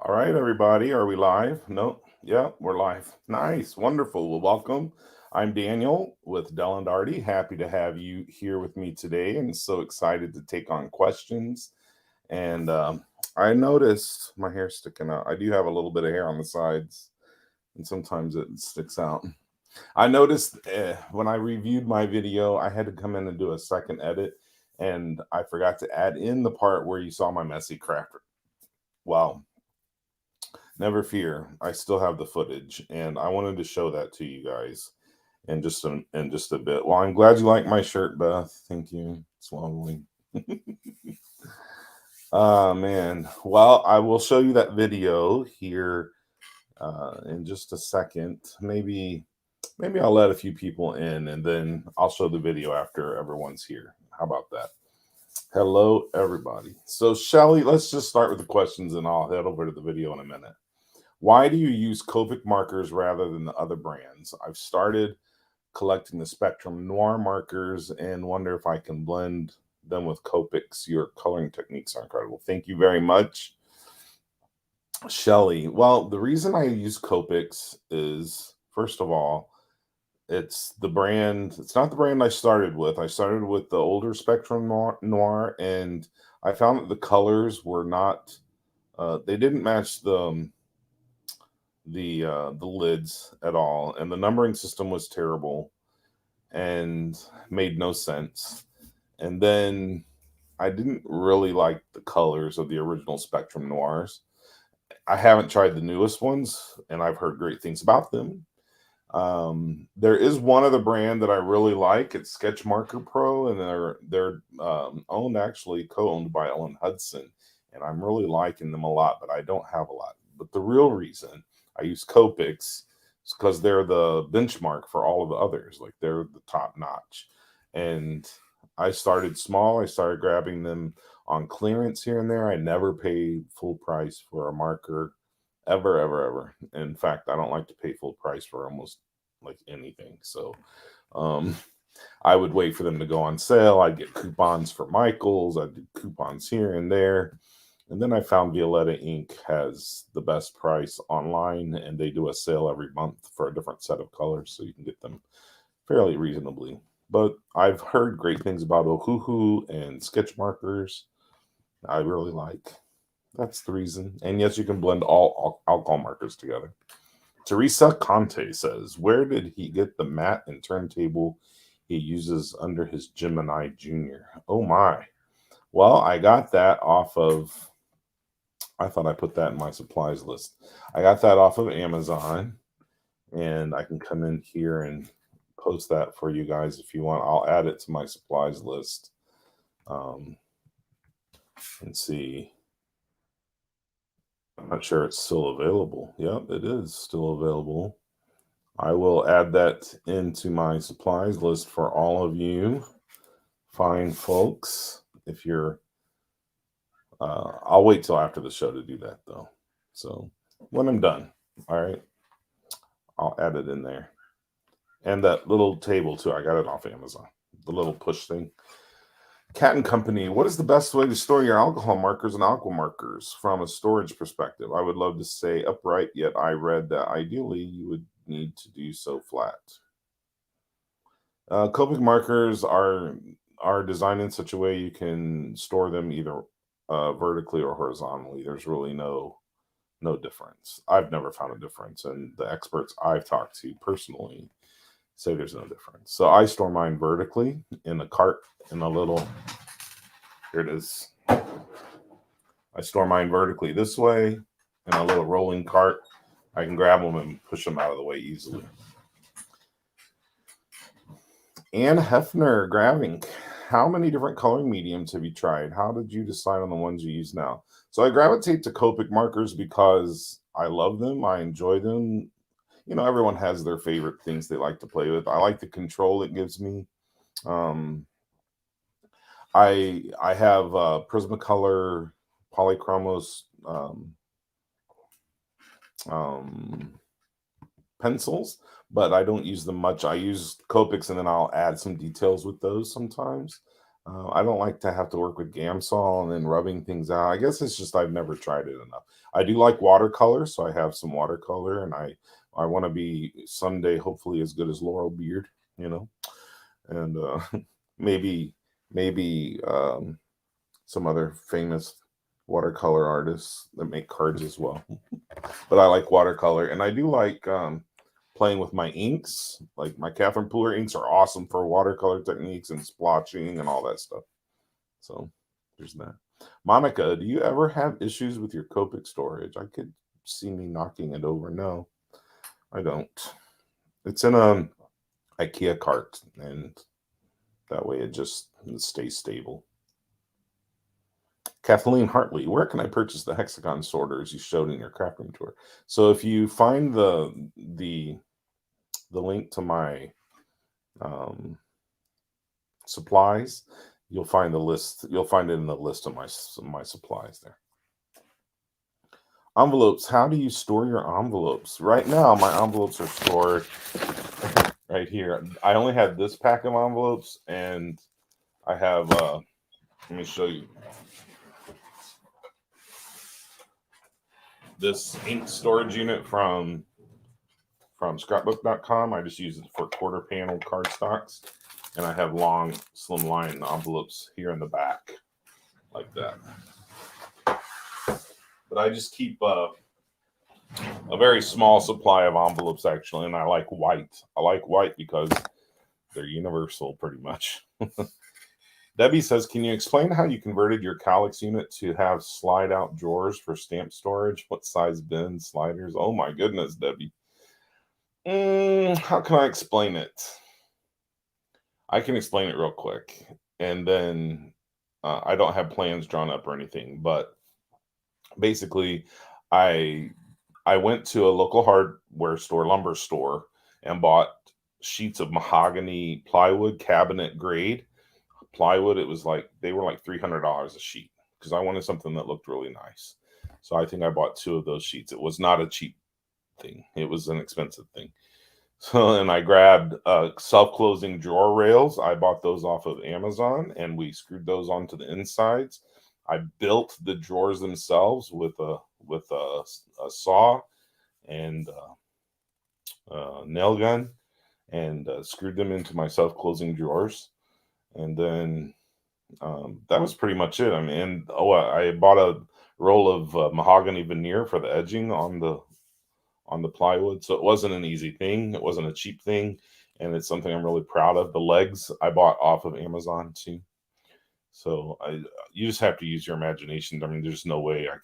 All right, everybody. Are we live? No. Yeah, we're live. Nice. Wonderful. Well, welcome. I'm Daniel with Dell and Artie. Happy to have you here with me today and so excited to take on questions. And I noticed my hair sticking out. I do have a little bit of hair on the sides and sometimes it sticks out. I noticed when I reviewed my video, I had to come in and do a second edit and I forgot to add in the part where you saw my messy crafter. Wow. Never fear, I still have the footage, and I wanted to show that to you guys in just a bit. Well, I'm glad you like my shirt, Beth. Thank you. It's lovely. Man. Well, I will show you that video here in just a second. Maybe I'll let a few people in, and then I'll show the video after everyone's here. How about that? Hello, everybody. So, Shelly, let's just start with the questions, and I'll head over to the video in a minute. Why do you use Copic markers rather than the other brands? I've started collecting the Spectrum Noir markers and wonder if I can blend them with Copics. Your coloring techniques are incredible. Thank you very much, Shelly. Well, the reason I use Copics is, first of all, it's not the brand I started with. I started with the older Spectrum Noir and I found that the colors were not, they didn't match the lids at all, and the numbering system was terrible and made no sense. And then I didn't really like the colors of the original Spectrum Noirs. I haven't tried the newest ones, and I've heard great things about them. There is one other brand that I really like. It's Sketch Marker Pro, and they're owned actually co-owned by Ellen Hudson, and I'm really liking them a lot. But I don't have a lot. But the real reason I use Copics is because they're the benchmark for all of the others. Like they're the top notch. And I started small. I started grabbing them on clearance here and there. I never paid full price for a marker ever, ever, ever. In fact, I don't like to pay full price for almost like anything. So um, I would wait for them to go on sale. I'd get coupons for Michaels. I'd do coupons here and there. And then I found Violetta Ink has the best price online, and they do a sale every month for a different set of colors, so you can get them fairly reasonably. But I've heard great things about Ohuhu and sketch markers. I really like. That's the reason. And yes, you can blend all alcohol markers together. Teresa Conte says, where did he get the mat and turntable he uses under his Gemini Junior? Oh my. Well, I got that off of, I thought I put that in my supplies list. I got that off of Amazon, and I can come in here and post that for you guys if you want. I'll add it to my supplies list um, and see. I'm not sure it's still available. Yep, it is still available. I will add that into my supplies list for all of you fine folks. If you're, I'll wait till after the show to do that though. So when I'm done, all right, I'll add it in there. And that little table too, I got it off Amazon. The little push thing. Cat and Company, what is the best way to store your alcohol markers and aqua markers from a storage perspective? I would love to say upright, yet I read that ideally you would need to do so flat. Copic markers are designed in such a way you can store them either vertically or horizontally. There's really no difference. I've never found a difference, and the experts I've talked to personally say there's no difference. So I store mine vertically in a cart in a little. Here it is. I store mine vertically this way in a little rolling cart. I can grab them and push them out of the way easily. Anne Hefner, Gravink. How many different coloring mediums have you tried? How did you decide on the ones you use now? So I gravitate to Copic markers because I love them. I enjoy them. You know, everyone has their favorite things they like to play with. I like the control it gives me. Um, I have Prismacolor Polychromos um, pencils, but I don't use them much. I use Copics and then I'll add some details with those sometimes. I don't like to have to work with Gamsol and then rubbing things out. I guess it's just I've never tried it enough. I do like watercolor, so I have some watercolor, and I want to be someday hopefully as good as Laurel Beard, you know, and maybe maybe some other famous watercolor artists that make cards as well. But I like watercolor, and I do like playing with my inks. Like my Catherine Pooler inks are awesome for watercolor techniques and splotching and all that stuff. So there's that. Monica, do you ever have issues with your Copic storage? I could see me knocking it over. No, I don't. It's in a IKEA cart, and that way it stays stable. Kathleen Hartley, where can I purchase the hexagon sorters you showed in your craft room tour? So if you find the link to my um, supplies, you'll find the list. You'll find it in the list of my supplies there. Envelopes. How do you store your envelopes? Right now, my envelopes are stored right here. I only had this pack of envelopes, and I have. Let me show you this ink storage unit from scrapbook.com. I just use it for quarter panel cardstocks, and I have long slim line envelopes here in the back like that. But I just keep a very small supply of envelopes actually, and I like white. I like white because they're universal pretty much. Debbie says, can you explain how you converted your Calix unit to have slide out drawers for stamp storage? What size bins, sliders? Oh my goodness, Debbie. How can I explain it? I can explain it real quick. And then I don't have plans drawn up or anything, but basically I went to a local hardware store, lumber store, and bought sheets of mahogany plywood, cabinet grade plywood. It was like they were like $300 a sheet because I wanted something that looked really nice. So I think I bought 2 of those sheets. It was not a cheap thing. It was an expensive thing. So and I grabbed self-closing drawer rails. I bought those off of Amazon, and we screwed those onto the insides. I built the drawers themselves with a saw and nail gun, and screwed them into my self-closing drawers. And then that was pretty much it. I mean, and I bought a roll of mahogany veneer for the edging on the plywood. So it wasn't an easy thing. It wasn't a cheap thing, and it's something I'm really proud of. The legs I bought off of Amazon too. So you just have to use your imagination. I mean, there's no way I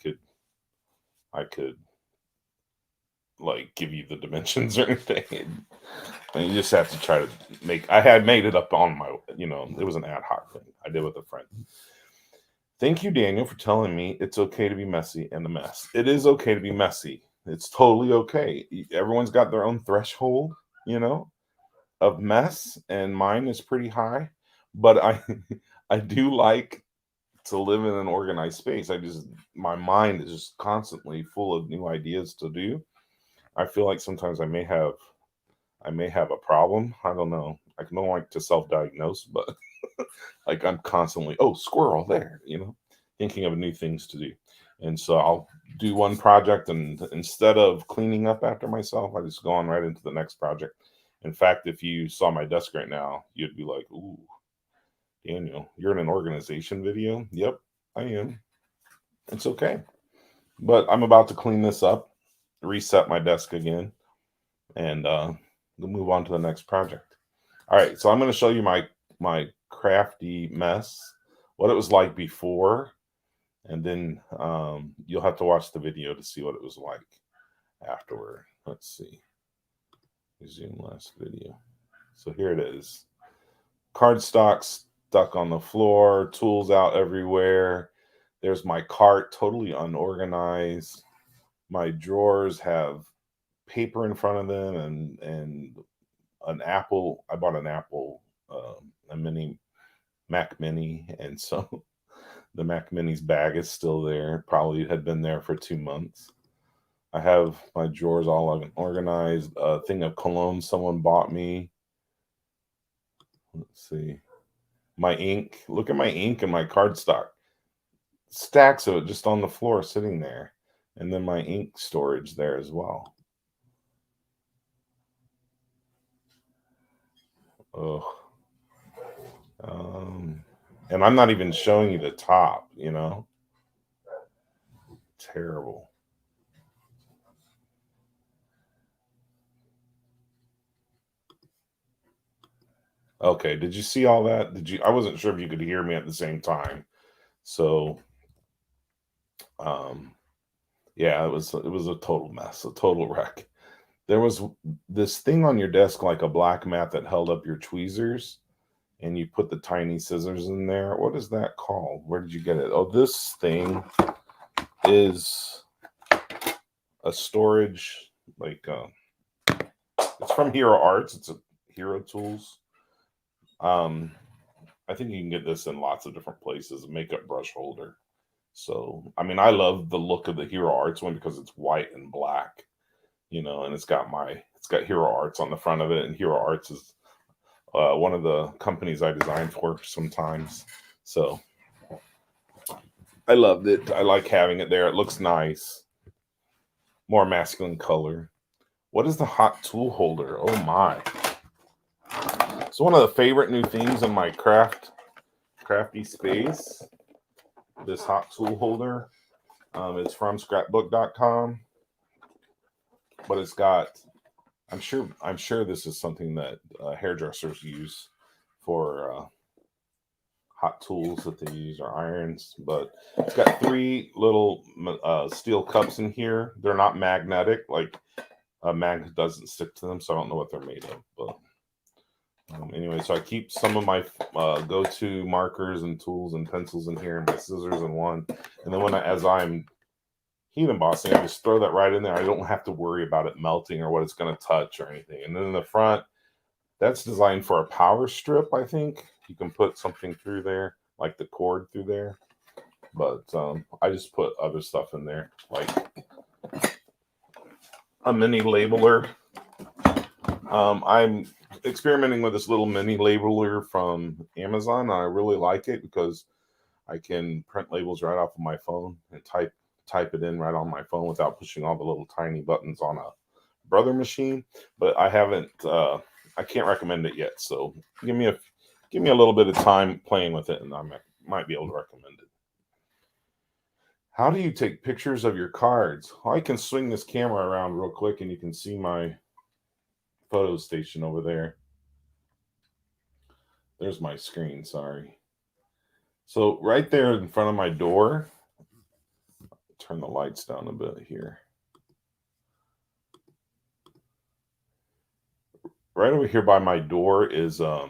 could like give you the dimensions or anything. And you just have to try to make. I had made it up on my, it was an ad hoc thing I did with a friend. Thank you, Daniel, for telling me it's okay to be messy and a mess. It is okay to be messy. It's totally okay. Everyone's got their own threshold, of mess, and mine is pretty high. But I, I do like to live in an organized space. My mind is just constantly full of new ideas to do. I feel like sometimes I may have a problem. I don't know. I don't like to self-diagnose, but like I'm constantly, oh, squirrel there, thinking of new things to do. And so I'll do one project, and instead of cleaning up after myself, I just go on right into the next project. In fact, if you saw my desk right now, you'd be like, ooh, Daniel, you're in an organization video? Yep, I am. It's okay. But I'm about to clean this up, reset my desk again, and we'll move on to the next project. All right, so I'm going to show you my crafty mess, what it was like before, and then you'll have to watch the video to see what it was like afterward. Let's see. Resume last video. So here it is. Cardstock stuck on the floor, tools out everywhere. There's my cart, totally unorganized. My drawers have paper in front of them and an Apple. I bought an Apple, a mini Mac Mini, and so the Mac Mini's bag is still there. Probably had been there for 2 months. I have my drawers all organized. A thing of cologne someone bought me. Let's see. my ink. Look at my ink and my cardstock. Stacks of it just on the floor sitting there. And then my ink storage there as well. Ugh. And I'm not even showing you the top, you know? Terrible. Okay, did you see all that? Did you? I wasn't sure if you could hear me at the same time. So, um, yeah, it was a total mess, a total wreck. There was this thing on your desk like a black mat that held up your tweezers, and you put the tiny scissors in there. What is that called? Where did you get it? Oh, this thing is a storage, like it's from Hero Arts. It's a Hero Tools. Um, I think you can get this in lots of different places. A makeup brush holder. So, I mean, I love the look of the Hero Arts one because it's white and black, and it's got Hero Arts on the front of it, and Hero Arts is one of the companies I designed for sometimes. So I loved it. I like having it there. It looks nice, more masculine color. What is the hot tool holder? Oh my! It's one of the favorite new things in my crafty space. This hot tool holder. It's from scrapbook.com, but it's got. I'm sure this is something that hairdressers use for hot tools that they use or irons. But it's got three little steel cups in here. They're not magnetic, like a magnet doesn't stick to them, so I don't know what they're made of. But anyway, so I keep some of my go-to markers and tools and pencils in here, and my scissors in one. And then as I'm heat embossing, I just throw that right in there. I don't have to worry about it melting or what it's going to touch or anything. And then in the front, that's designed for a power strip, I think. You can put something through there, like the cord through there. But I just put other stuff in there, like a mini labeler. I'm experimenting with this little mini labeler from Amazon. I really like it because I can print labels right off of my phone and type it in right on my phone without pushing all the little tiny buttons on a brother machine. But I haven't. I can't recommend it yet. So give me a little bit of time playing with it, and I might be able to recommend it. How do you take pictures of your cards? Well, I can swing this camera around real quick, and you can see my photo station over there. There's my screen. Sorry. So right there in front of my door. Turn the lights down a bit here. Right over here by my door is a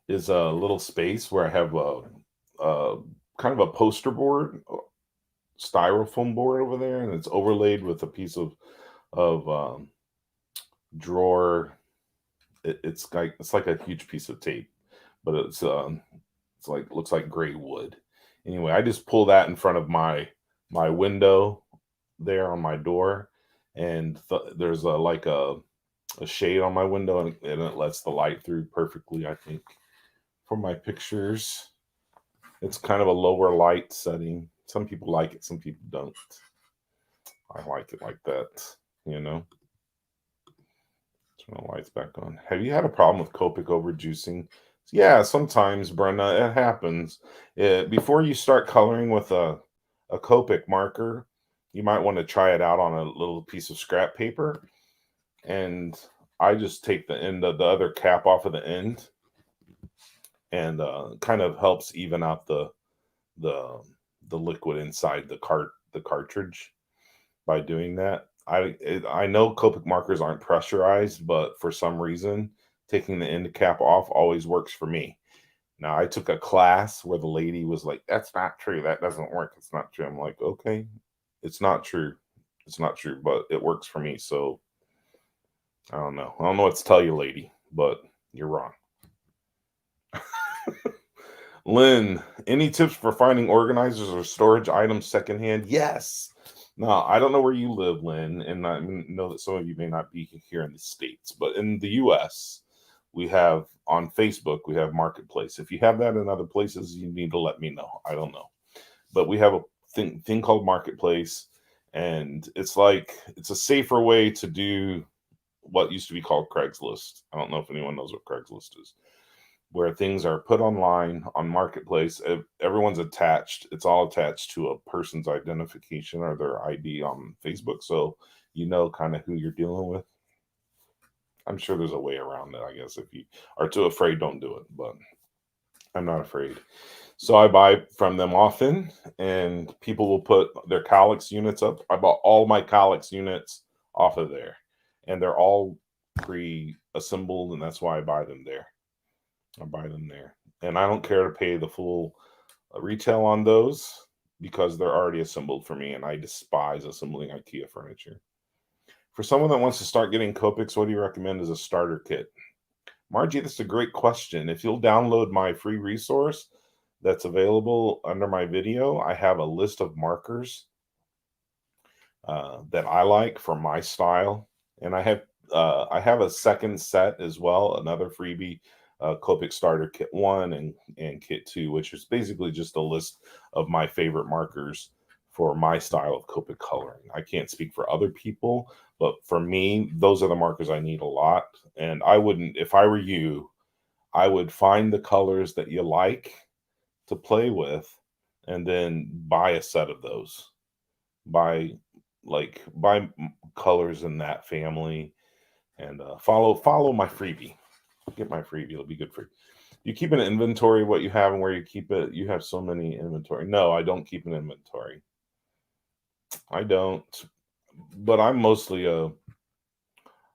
little space where I have a kind of a poster board, styrofoam board over there, and it's overlaid with a piece of drawer. It's like a huge piece of tape, but it's like looks like gray wood. Anyway, I just pull that in front of my window there on my door, and there's like a shade on my window, and it lets the light through perfectly, I think, for my pictures. It's kind of a lower light setting. Some people like it, some people don't. I like it like that, you know. Turn the lights back on. Have you had a problem with Copic overjuicing? Yeah, sometimes, Brenda, it happens. Before you start coloring with a Copic marker, you might want to try it out on a little piece of scrap paper. And I just take the end of the other cap off of the end, and kind of helps even out the liquid inside the cartridge by doing that. I know Copic markers aren't pressurized, but for some reason, taking the end cap off always works for me. Now, I took a class where the lady was like, "That's not true. That doesn't work. It's not true." I'm like, "Okay, it's not true. It's not true, but it works for me." So I don't know. I don't know what to tell you, lady, but you're wrong. Lynn, any tips for finding organizers or storage items secondhand? Yes. Now, I don't know where you live, Lynn, and I know that some of you may not be here in the States, but in the US, We have on Facebook, we have Marketplace. If you have that in other places, you need to let me know. I don't know. But we have a thing called Marketplace, and it's a safer way to do what used to be called Craigslist. I don't know if anyone knows what Craigslist is, where things are put online on Marketplace. Everyone's attached. It's all attached to a person's identification or their ID on Facebook, so you know kind of who you're dealing with. I'm sure there's a way around it, I guess. If you are too afraid, don't do it. But I'm not afraid. So I buy from them often, and people will put their Calyx units up. I bought all my Calyx units off of there, and they're all pre-assembled, and that's why I buy them there. I buy them there, and I don't care to pay the full retail on those because they're already assembled for me, and I despise assembling IKEA furniture. For someone that wants to start getting Copics, what do you recommend as a starter kit? Margie, that's a great question. If you'll download my free resource that's available under my video, I have a list of markers that I like for my style, and I have a second set as well, another freebie, Copic Starter Kit 1 and Kit 2, which is basically just a list of my favorite markers for my style of Copic coloring. I can't speak for other people, but for me, those are the markers I need a lot. And I wouldn't, if I were you, I would find the colors that you like to play with and then buy a set of those. Buy buy colors in that family, and follow my freebie. Get my freebie; it'll be good for you. You keep an inventory of what you have and where you keep it. You have so many inventory. No, I don't keep an inventory. I don't, but I'm mostly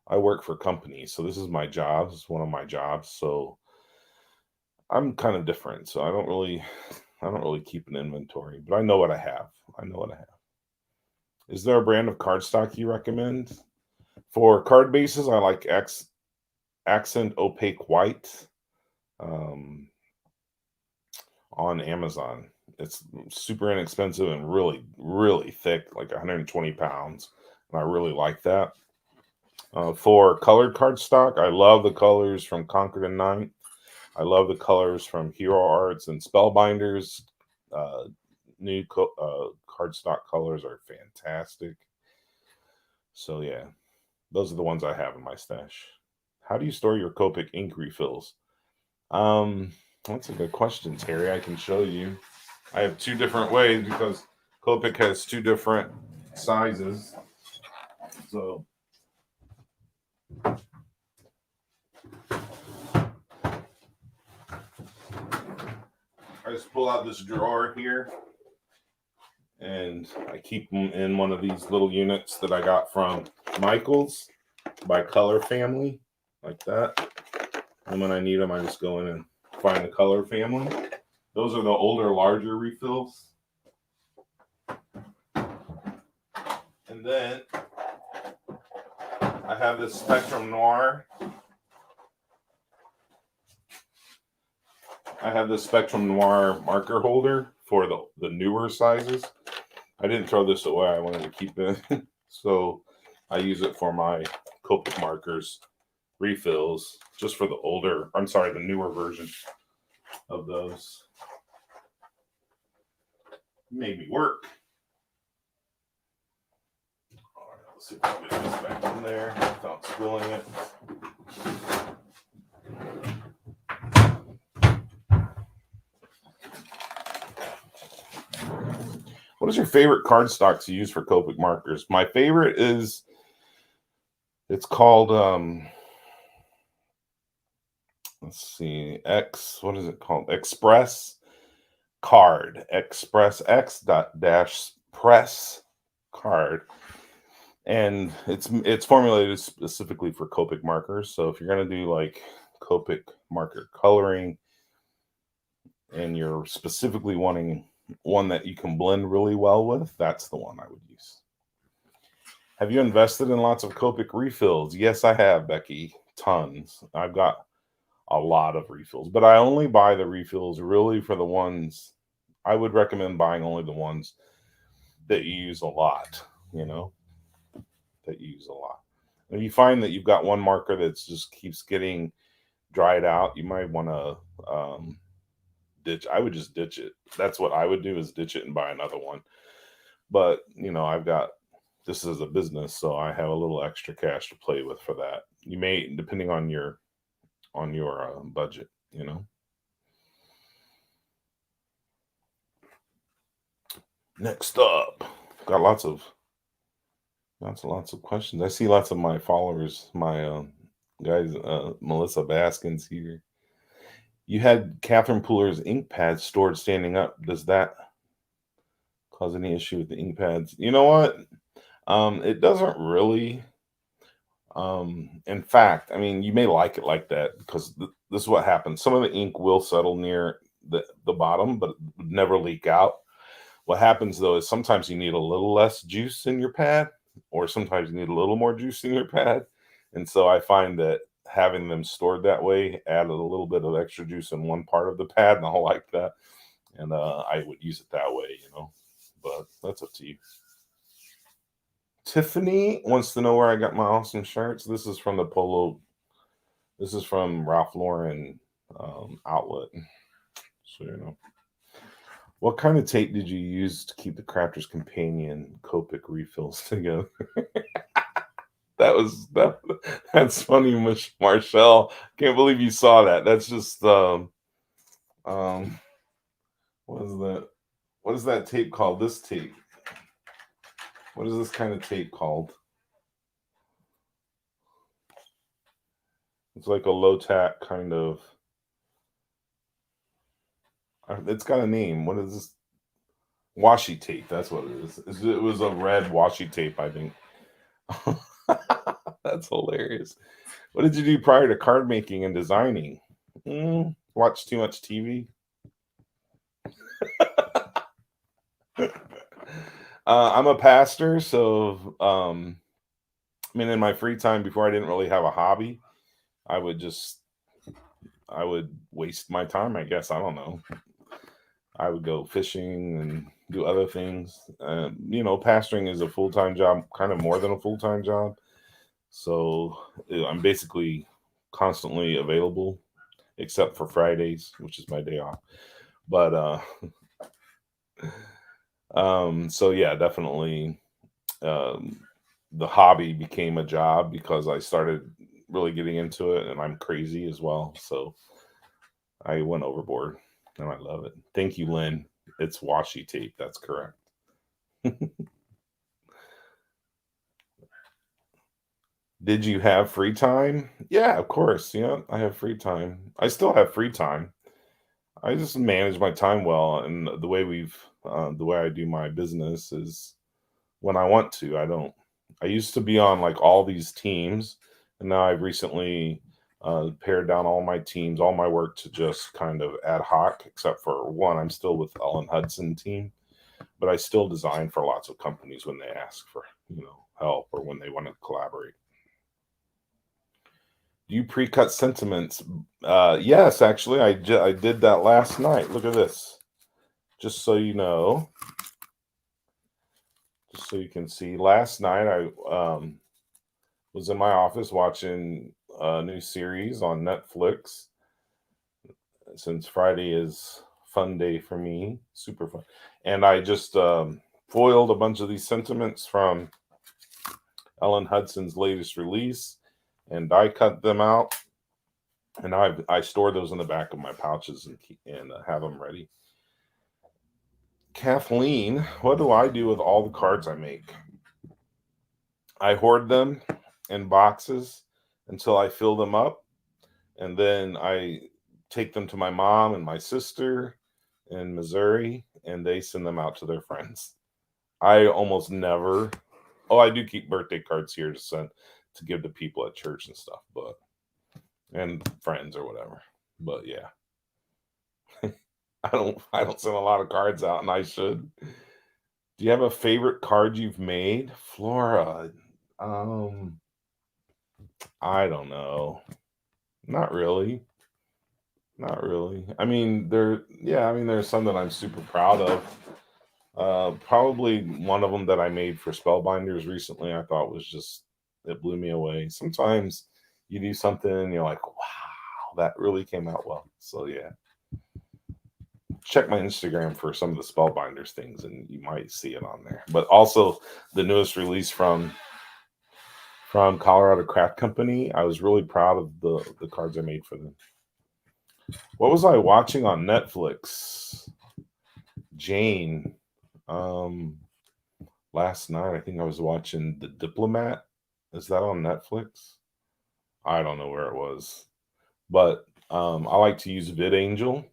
I work for companies, so this is my job. It's one of my jobs, so I'm kind of different. So I don't really keep an inventory, but I know what I have. I know what I have. Is there a brand of cardstock you recommend? For card bases, I like Accent Opaque White um, on Amazon. It's super inexpensive and really, really thick, like 120 pounds. And I really like that. For colored cardstock, I love the colors from Concord and Ninth. I love the colors from Hero Arts and Spellbinders. Uh, cardstock colors are fantastic. So, yeah, those are the ones I have in my stash. How do you store your Copic ink refills? That's a good question, Terry. I can show you. I have two different ways because Copic has two different sizes. So I just pull out this drawer here and I keep them in one of these little units that I got from Michaels by Color Family, like that. And when I need them, I just go in and find the Color Family. Those are the older, larger refills. And then I have this Spectrum Noir. I have this Spectrum Noir marker holder for the newer sizes. I didn't throw this away. I wanted to keep it. So I use it for my Copic markers refills, just for the newer version of those. Made me work. All right, let's see if I can get this back in there without spilling it. What is your favorite cardstock to use for Copic markers? My favorite is, it's called let's see, what is it called? Express Card. Express X dot dash press card. And it's formulated specifically for Copic markers. So if you're gonna do like Copic marker coloring and you're specifically wanting one that you can blend really well with, that's the one I would use. Have you invested in lots of Copic refills? Yes, I have, Becky. Tons. I've got a lot of refills, but I only buy the refills really for the ones I would recommend buying, only the ones that you use a lot, that you use a lot. If you find that you've got one marker that just keeps getting dried out, you might want to ditch. I would just ditch it. That's what I would do, is ditch it and buy another one. But I've got this as a business, so I have a little extra cash to play with for that. You may, depending on your budget. Next up, got lots of questions. I see lots of my followers, my guys, Melissa Baskins here. You had Catherine Pooler's ink pads stored standing up. Does that cause any issue with the ink pads? You know what? It doesn't really. In fact, I mean, you may like it like that because this is what happens. Some of the ink will settle near the bottom, but it would never leak out. What happens though is sometimes you need a little less juice in your pad, or sometimes you need a little more juice in your pad. And so I find that having them stored that way added a little bit of extra juice in one part of the pad, and I like that. And I would use it that way. But that's up to you. Tiffany wants to know where I got my awesome shirts. This is from the Polo. This is from Ralph Lauren outlet. So what kind of tape did you use to keep the Crafter's Companion Copic refills together? That's funny, Marshall. Can't believe you saw that. That's just what is that? What is that tape called? This tape. What is this kind of tape called? It's like a low tack kind of. It's got a name. What is this? Washi tape. That's what it is. It was a red washi tape, I think. That's hilarious. What did you do prior to card making and designing? Watch too much TV. I'm a pastor, so in my free time, before I didn't really have a hobby, I would waste my time, I guess. I don't know. I would go fishing and do other things. Pastoring is a full-time job, kind of more than a full-time job. So I'm basically constantly available, except for Fridays, which is my day off. But so yeah, definitely the hobby became a job because I started really getting into it, and I'm crazy as well. So I went overboard, and I love it. Thank you, Lynn. It's washi tape. That's correct. Did you have free time? Yeah, of course. Yeah, I have free time. I still have free time. I just manage my time well, and the way I do my business is when I want to. I don't. I used to be on like all these teams, and now I've recently pared down all my teams, all my work to just kind of ad hoc, except for one. I'm still with Ellen Hudson team, but I still design for lots of companies when they ask for help or when they want to collaborate. Do you pre-cut sentiments? Yes, actually, I did that last night. Look at this. Just so you know, just so you can see. Last night I was in my office watching a new series on Netflix. Since Friday is fun day for me, super fun, and I just foiled a bunch of these sentiments from Ellen Hudson's latest release, and die cut them out. And I store those in the back of my pouches and have them ready. Kathleen, what do I do with all the cards I make? I hoard them in boxes until I fill them up, and then I take them to my mom and my sister in Missouri, and they send them out to their friends. I almost never. Oh, I do keep birthday cards here to give to people at church and stuff, and friends or whatever. But yeah, I don't send a lot of cards out, and I should. Do you have a favorite card you've made, Flora? I don't know. Not really. Not really. There's some that I'm super proud of. Probably one of them that I made for Spellbinders recently, I thought it blew me away. Sometimes you do something and you're like, wow, that really came out well. So yeah, check my Instagram for some of the Spellbinders things, and you might see it on there. But also the newest release from Colorado Craft Company. I was really proud of the cards I made for them. What was I watching on Netflix? Jane. Last night I think I was watching The Diplomat. Is that on Netflix? I don't know where it was. But I like to use VidAngel,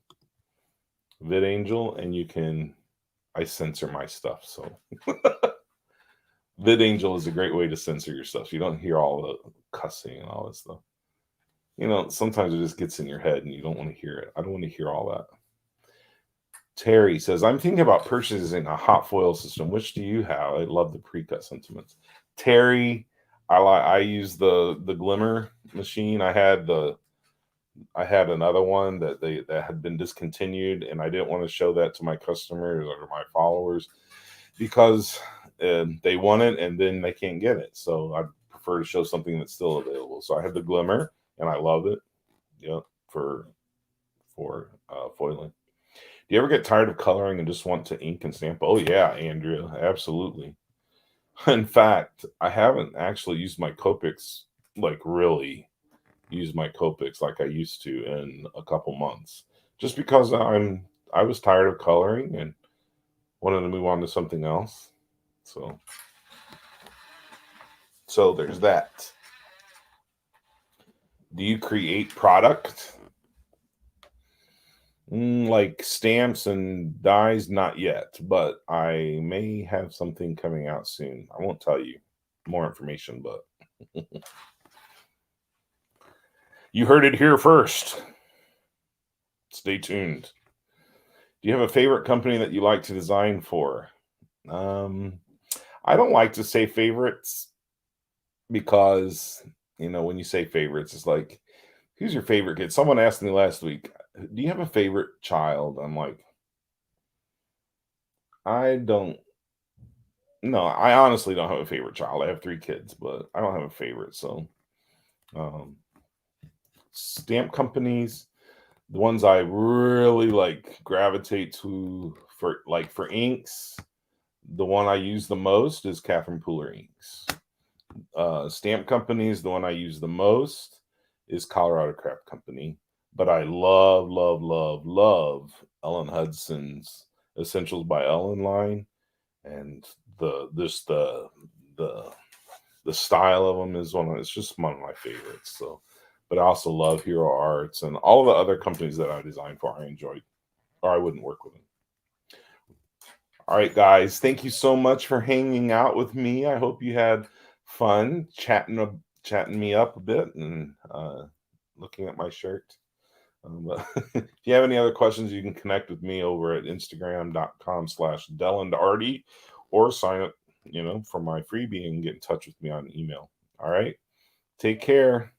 and I censor my stuff. So VidAngel is a great way to censor your stuff. You don't hear all the cussing and all that stuff. Sometimes it just gets in your head and you don't want to hear it. I don't want to hear all that. Terry says, I'm thinking about purchasing a hot foil system. Which do you have? I love the pre-cut sentiments. Terry, I use the Glimmer machine. I had another one that had been discontinued, and I didn't want to show that to my customers or my followers because they want it and then they can't get it. So I prefer to show something that's still available. So I have the Glimmer, and I love it. Yep, for foiling. Do you ever get tired of coloring and just want to ink and stamp? Oh yeah, Andrea, absolutely. In fact, I haven't actually used my Copics, like really use my Copics like I used to in a couple months, just because I was tired of coloring and wanted to move on to something else. So there's that. Do you create product? Like stamps and dies? Not yet, but I may have something coming out soon. I won't tell you more information, but you heard it here first. Stay tuned. Do you have a favorite company that you like to design for? I don't like to say favorites because, when you say favorites, it's like, who's your favorite kid? Someone asked me last week, do you have a favorite child? I'm like, I don't. No, I honestly don't have a favorite child. I have 3 kids, but I don't have a favorite. So, stamp companies, the ones I really like gravitate to for inks, the one I use the most is Catherine Pooler inks. Stamp companies, the one I use the most is Colorado Craft Company. But I love, love, love, love Ellen Hudson's Essentials by Ellen line, and the style of them is it's just one of my favorites. So, but I also love Hero Arts and all the other companies that I designed for. I enjoyed, or I wouldn't work with them. All right, guys, thank you so much for hanging out with me. I hope you had fun chatting me up a bit and looking at my shirt. But if you have any other questions, you can connect with me over at instagram.com/DellandArty or sign up, for my freebie and get in touch with me on email. All right. Take care.